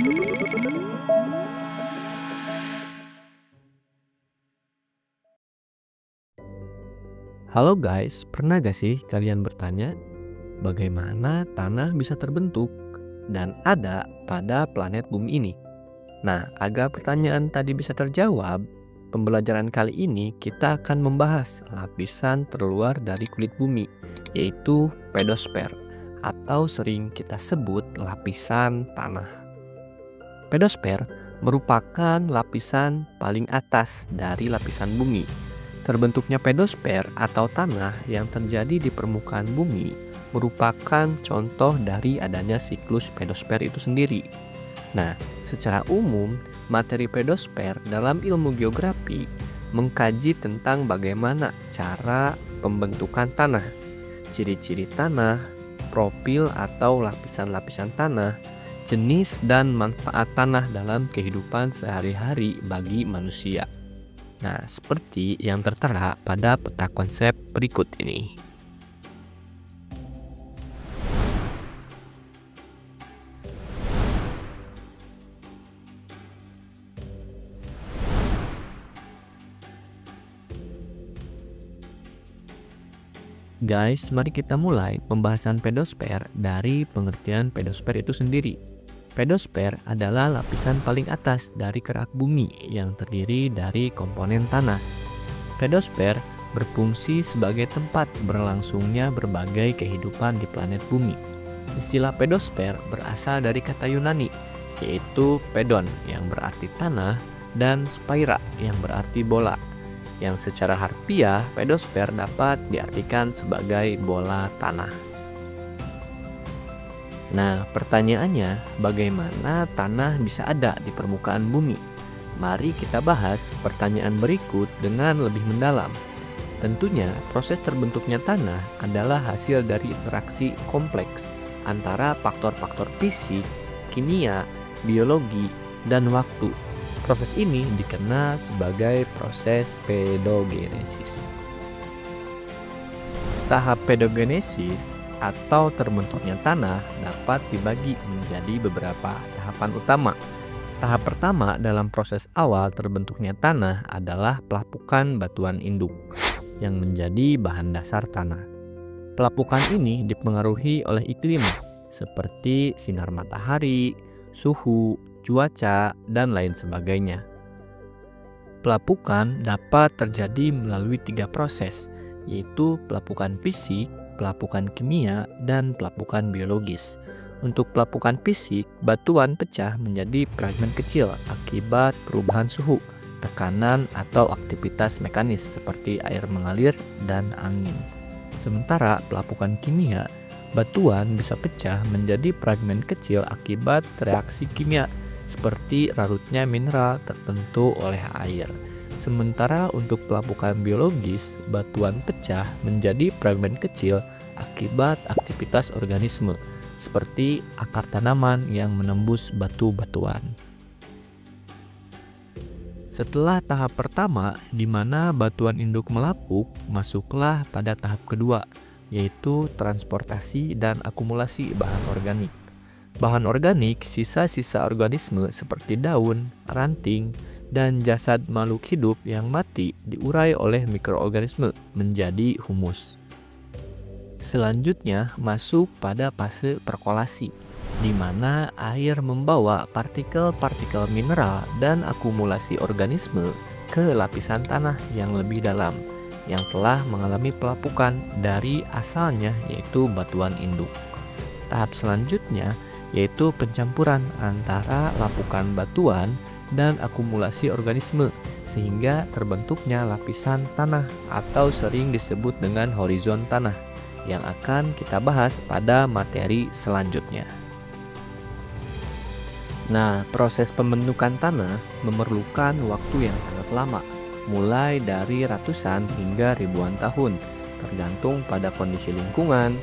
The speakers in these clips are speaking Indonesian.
Halo guys, pernah gak sih kalian bertanya bagaimana tanah bisa terbentuk dan ada pada planet bumi ini? Nah, agar pertanyaan tadi bisa terjawab, pembelajaran kali ini kita akan membahas lapisan terluar dari kulit bumi, yaitu pedosfer, atau sering kita sebut lapisan tanah. Pedosfer merupakan lapisan paling atas dari lapisan bumi. Terbentuknya pedosfer atau tanah yang terjadi di permukaan bumi merupakan contoh dari adanya siklus pedosfer itu sendiri. Nah, secara umum, materi pedosfer dalam ilmu geografi mengkaji tentang bagaimana cara pembentukan tanah, ciri-ciri tanah, profil atau lapisan-lapisan tanah, jenis dan manfaat tanah dalam kehidupan sehari-hari bagi manusia. Nah, seperti yang tertera pada peta konsep berikut ini. Guys, mari kita mulai pembahasan pedosfer dari pengertian pedosfer itu sendiri. Pedosfer adalah lapisan paling atas dari kerak bumi yang terdiri dari komponen tanah. Pedosfer berfungsi sebagai tempat berlangsungnya berbagai kehidupan di planet bumi. Istilah pedosfer berasal dari kata Yunani, yaitu pedon yang berarti tanah dan spaira yang berarti bola. Yang secara harfiah, pedosfer dapat diartikan sebagai bola tanah. Nah, pertanyaannya, bagaimana tanah bisa ada di permukaan bumi? Mari kita bahas pertanyaan berikut dengan lebih mendalam. Tentunya, proses terbentuknya tanah adalah hasil dari interaksi kompleks antara faktor-faktor fisik, kimia, biologi, dan waktu. Proses ini dikenal sebagai proses pedogenesis. Tahap pedogenesis atau terbentuknya tanah dapat dibagi menjadi beberapa tahapan utama. Tahap pertama dalam proses awal terbentuknya tanah adalah pelapukan batuan induk yang menjadi bahan dasar tanah. Pelapukan ini dipengaruhi oleh iklim seperti sinar matahari, suhu, cuaca, dan lain sebagainya. Pelapukan dapat terjadi melalui 3 proses, yaitu pelapukan fisik, pelapukan kimia, dan pelapukan biologis. Untuk pelapukan fisik, batuan pecah menjadi fragmen kecil akibat perubahan suhu, tekanan, atau aktivitas mekanis seperti air mengalir dan angin. Sementara pelapukan kimia, batuan bisa pecah menjadi fragmen kecil akibat reaksi kimia seperti larutnya mineral tertentu oleh air. Sementara untuk pelapukan biologis, batuan pecah menjadi fragmen kecil akibat aktivitas organisme, seperti akar tanaman yang menembus batu-batuan. Setelah tahap pertama, di mana batuan induk melapuk, masuklah pada tahap kedua, yaitu transportasi dan akumulasi bahan organik. Bahan organik, sisa-sisa organisme seperti daun, ranting, dan jasad makhluk hidup yang mati diurai oleh mikroorganisme menjadi humus. Selanjutnya masuk pada fase perkolasi, di mana air membawa partikel-partikel mineral dan akumulasi organisme ke lapisan tanah yang lebih dalam, yang telah mengalami pelapukan dari asalnya yaitu batuan induk. Tahap selanjutnya yaitu pencampuran antara lapukan batuan dan akumulasi organisme sehingga terbentuknya lapisan tanah atau sering disebut dengan horizon tanah yang akan kita bahas pada materi selanjutnya. Nah, proses pembentukan tanah memerlukan waktu yang sangat lama, mulai dari ratusan hingga ribuan tahun, tergantung pada kondisi lingkungan,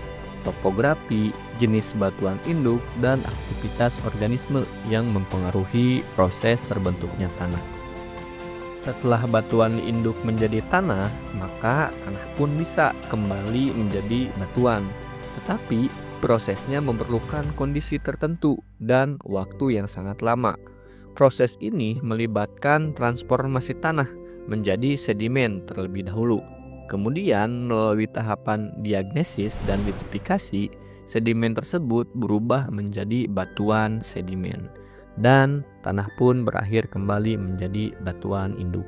topografi, jenis batuan induk, dan aktivitas organisme yang mempengaruhi proses terbentuknya tanah. Setelah batuan induk menjadi tanah, maka tanah pun bisa kembali menjadi batuan. Tetapi Prosesnya memerlukan kondisi tertentu dan waktu yang sangat lama. Proses ini melibatkan transformasi tanah menjadi sedimen terlebih dahulu. Kemudian melalui tahapan diagnesis dan litifikasi, sedimen tersebut berubah menjadi batuan sedimen. Dan tanah pun berakhir kembali menjadi batuan induk.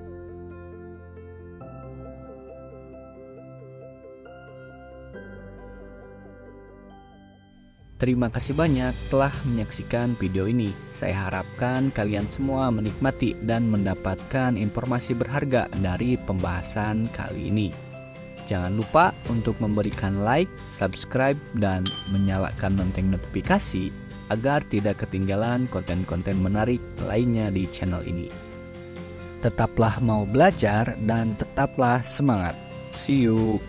Terima kasih banyak telah menyaksikan video ini. Saya harapkan kalian semua menikmati dan mendapatkan informasi berharga dari pembahasan kali ini. Jangan lupa untuk memberikan like, subscribe, dan menyalakan lonceng notifikasi agar tidak ketinggalan konten-konten menarik lainnya di channel ini. Tetaplah mau belajar dan tetaplah semangat. See you!